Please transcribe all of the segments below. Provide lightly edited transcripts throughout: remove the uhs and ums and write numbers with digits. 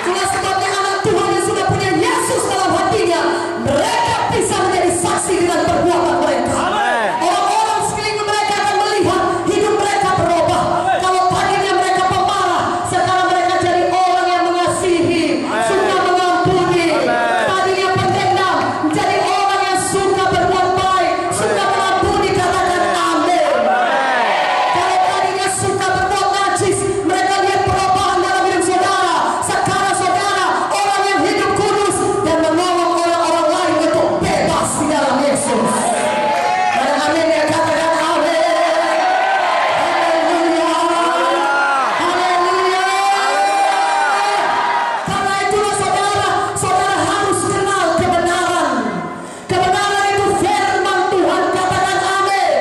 Itulah sebabnya anak Tuhan yang sudah punya Yesus dalam hatinya, mereka bisa menjadi saksi dengan perbuatan mereka. Orang-orang sekeliling mereka akan melihat hidup mereka berubah. Kalau tadinya mereka pemarah, sekarang mereka jadi orang yang mengasihi, suka mengampuni. Tadinya pendendam, menjadi orang yang suka berbuat baik, suka mengampuni. Katakan amin. Kalau tadinya suka berbuat najis, mereka lihat perubahan dalam hidup saudara. Sekarang saudara orang yang hidup kudus dan menolong orang-orang lain untuk bebas di dalam Yesus. Dan amin ya, katakan amin. Haleluya. Haleluya. Karena itulah saudara harus kenal kebenaran. Kebenaran itu firman Tuhan. Katakan amin.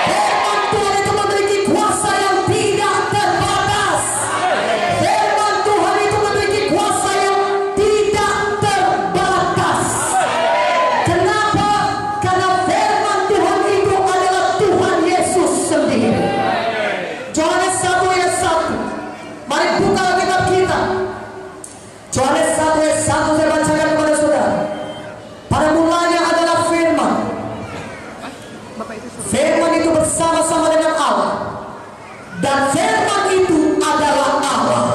Firman Tuhan itu memiliki kuasa yang tidak terbatas. Firman Tuhan itu memiliki kuasa yang tidak terbatas. Kenapa? Karena firman Tuhan itu adalah Tuhan Yesus sendiri. Yohanes 1 ayat 1. Mari buka Alkitab kita. Yohanes 1 ayat 1 saya bacakan kepada saudara. Pada mulanya adalah firman. Firman itu bersama-sama dengan Allah. Dan firman itu adalah Allah.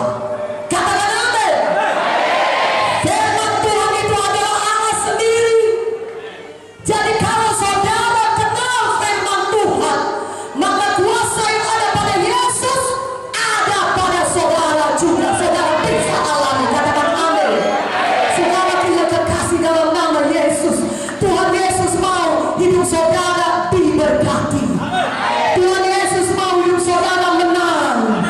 Katakan amin. Firman Tuhan itu adalah Allah sendiri. Jadi kalau saudara kenal firman Tuhan, maka kuasa yang ada pada Yesus ada pada saudara juga. Saudara bisa alami. Katakan amin. Saudara punya kekasih dalam nama Yesus. Tuhan Yesus mau hidup saudara diberkati. Tuhan Yesus mau hidup saudara menang.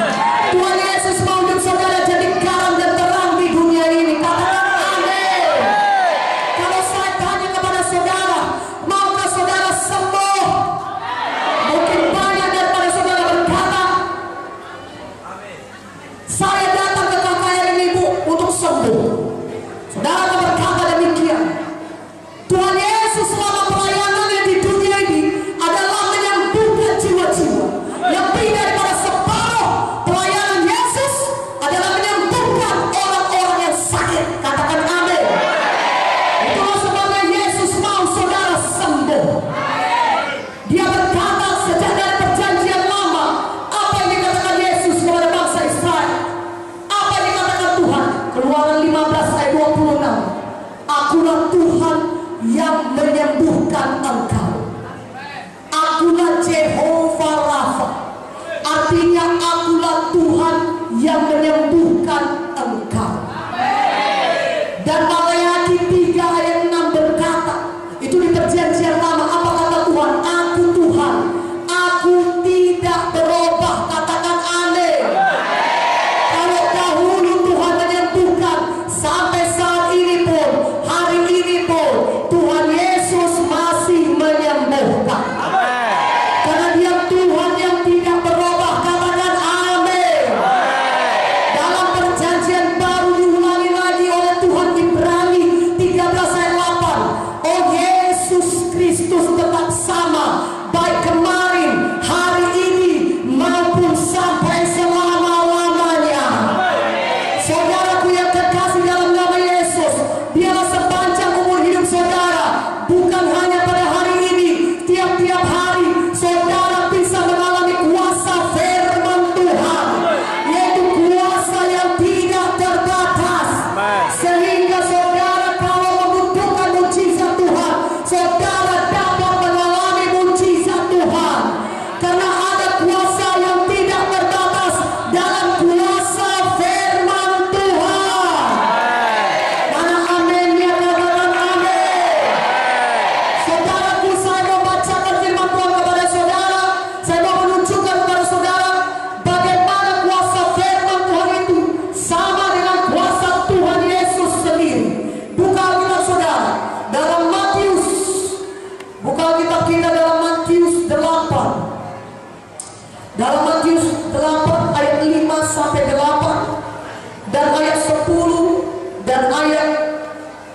Tuhan Yesus mau hidup saudara jadi garam dan terang di dunia ini. Katakan amin. Kalau saya tanya kepada saudara, maukah saudara sembuh? Mungkin banyak daripada saudara berkata, saya datang ke KKR ini Bu untuk sembuh. Saudara akan berkata demikian. Tuhan Yesus selama pelayanannya di dunia ini adalah menyembuhkan jiwa-jiwa. Lebih daripada separuh pelayanan Yesus adalah menyembuhkan orang-orang yang sakit. Katakan amin. Itulah sebabnya Yesus mau saudara sembuh. Dia berkata sejak dari perjanjian lama, apa yang dikatakan Yesus kepada bangsa Israel? Apa yang dikatakan Tuhan? Keluaran 15 ayat 26. Akulah Tuhan yang menyembuhkan engkau. Akulah Jehovah Rafa. Artinya akulah Tuhan yang menyembuhkan engkau. Dan Maleakhi 3 ayat 6 berkata, itu di perjanjian lama, apa kata Tuhan? Aku Tuhan, aku tidak berubah. Katakan amin. Kalau dahulu Tuhan menyembuhkan, sampai saat ini pun, hari ini pun, Tuhan Yesus masih menyembuhkan. Karena Dia Tuhan yang tidak berubah. Katakan amin. Dalam perjanjian baru diulangi lagi oleh Tuhan, Ibrani 13 ayat 8. Oh, Yesus Kristus tetap sama, baik kemarin, hari ini, maupun sampai selama-lamanya. Saudaraku yang terkasih dalam nama Yesus, Dialah sepanjang umur hidup saudara. Bukan hanya pada hari ini, tiap-tiap hari saudara bisa mengalami kuasa firman Tuhan, yaitu kuasa yang tidak terbatas. Sehingga saudara kalau membutuhkan mujizat Tuhan, saudara dapat mengalami mujizat Tuhan. Karena ada kuasa yang tidak terbatas dalam kuasa firman Tuhan. Mana amin ya, katakan amin. Saudaraku, saya mau bacakan firman Tuhan kepada saudara. Saya mau menunjukkan kepada saudara bagaimana kuasa firman Tuhan itu sama dengan kuasa Tuhan Yesus sendiri. Buka Alkitab saudara dalam Matius. Buka Alkitab kita dalam Matius 8. Dalam Matius 8 ayat 5 sampai 8 dan ayat 10 dan ayat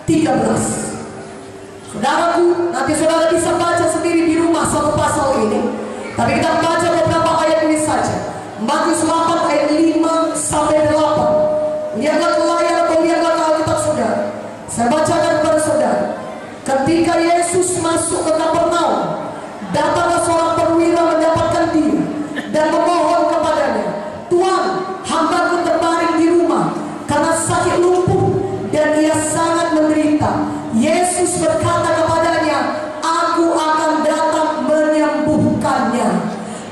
13. Saudaraku, nanti saudara bisa baca sendiri di rumah satu pasal ini. Tapi kita baca beberapa ayat ini saja. Matius 8 ayat 5 sampai 8. Lihatlah masuk ke Kapernaum, datanglah seorang perwira mendapatkan dia dan memohon kepadanya, "Tuan, hambaku terbaring di rumah karena sakit lumpuh dan ia sangat menderita." Yesus berkata kepadanya, "Aku akan datang menyembuhkannya."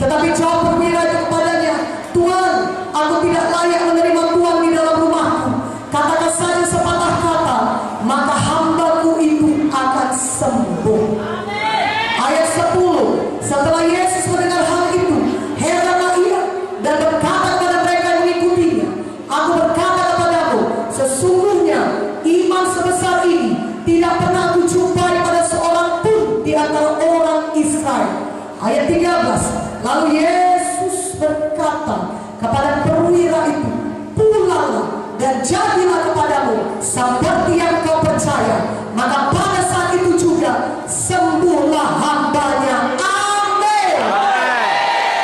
Tetapi jawab perwira itu kepadanya, "Tuan, aku tidak layak menerima Tuan di dalam rumahku. Katakan saja sepatah kata, maka hambaku itu akan sembuh." Ayat 10. Setelah Yesus mendengar hal itu, heranlah ia dan berkata kepada mereka yang mengikutinya, "Aku berkata kepadamu, sesungguhnya iman sebesar ini tidak pernah kujumpai pada seorang pun di antara orang Israel." Ayat 13. Lalu Yesus berkata kepada perwira itu, "Pulanglah dan jadilah kepadamu seperti yang kau percaya." Maka pada saat itu juga sembuhlah hambanya. Amin.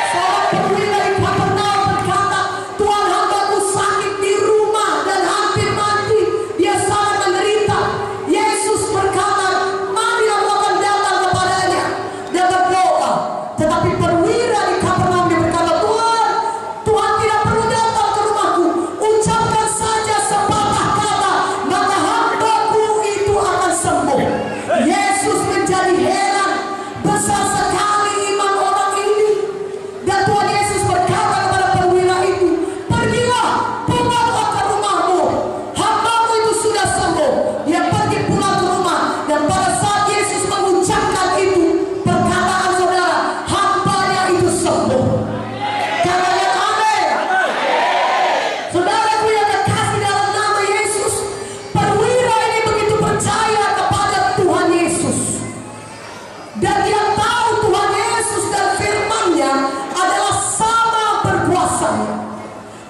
Seorang perwira di Kapernaum berkata, "Tuhan, hambaku sakit di rumah dan hampir mati. Dia sangat menderita." Yesus berkata, "Marilah kau akan datang kepadanya dan berdoa." Tetapi perwira di Kapernaum dia berkata, "Tuhan, Tuhan tidak perlu datang ke rumahku. Ucapkan saja sepatah kata, maka hambaku itu akan sembuh." Yesus menjadi heran, besar sekali iman orang ini. Dan Tuhan Yesus berkata kepada perwira itu, "Pergilah, pulanglah ke rumahmu. Hambamu itu sudah sembuh." Dia pergi pulang ke rumah, dan pada saat Yesus mengucapkan itu perkataan, saudara, hambanya itu sembuh. Katakan amin. Saudaraku yang terkasih dalam nama Yesus, perwira ini begitu percaya kepada Tuhan Yesus, dan dia tahu Tuhan Yesus dan firman-Nya adalah sama berkuasanya.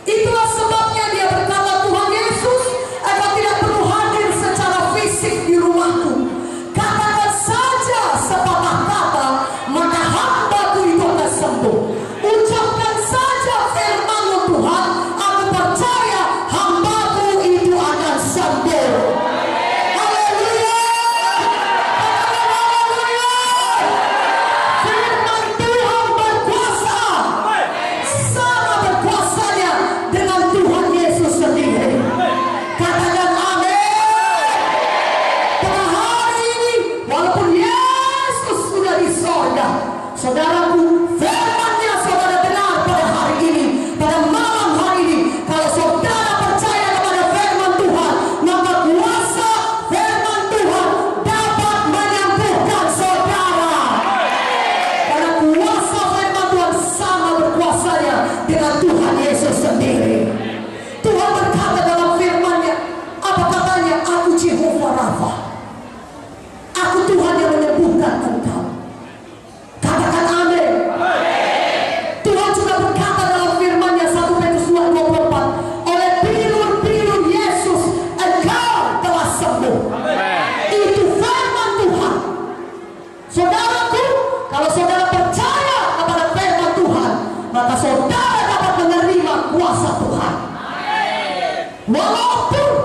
Itulah sebabnya dia berkata, "Tuhan Yesus, engkau tidak perlu hadir secara fisik di rumahku. Katakan saja sepatah kata, maka hambaku itu akan sembuh. Ucapkan saja firman-Mu Tuhan, aku percaya hambaku itu akan sembuh." Haleluya. Haleluya. Firman Tuhan berkuasa, sama berkuasanya dengan Tuhan Yesus sendiri. Katakan amin. Pada hari ini, walaupun Yesus sudah di sorga, saudaraku, firman-Nya saudara dengar pada hari ini, pada malam hari ini. Kalau saudara percaya kepada firman Tuhan, maka kuasa firman Tuhan dapat menyembuhkan saudara. Karena kuasa firman Tuhan sama berkuasanya dengan Tuhan Yesus sendiri. Tuhan berkata dalam firman-Nya, apa katanya? "Aku Jehovah Rafa. Aku Tuhan yang menyembuhkan engkau." Katakan amin. Tuhan juga berkata dalam firman-Nya, 1 Petrus 2:24, "Oleh bilur-bilur Yesus engkau telah sembuh." Itu firman Tuhan. Saudaraku, kalau saudara percaya kepada firman Tuhan, maka saudara dapat menerima kuasa Tuhan. Walaupun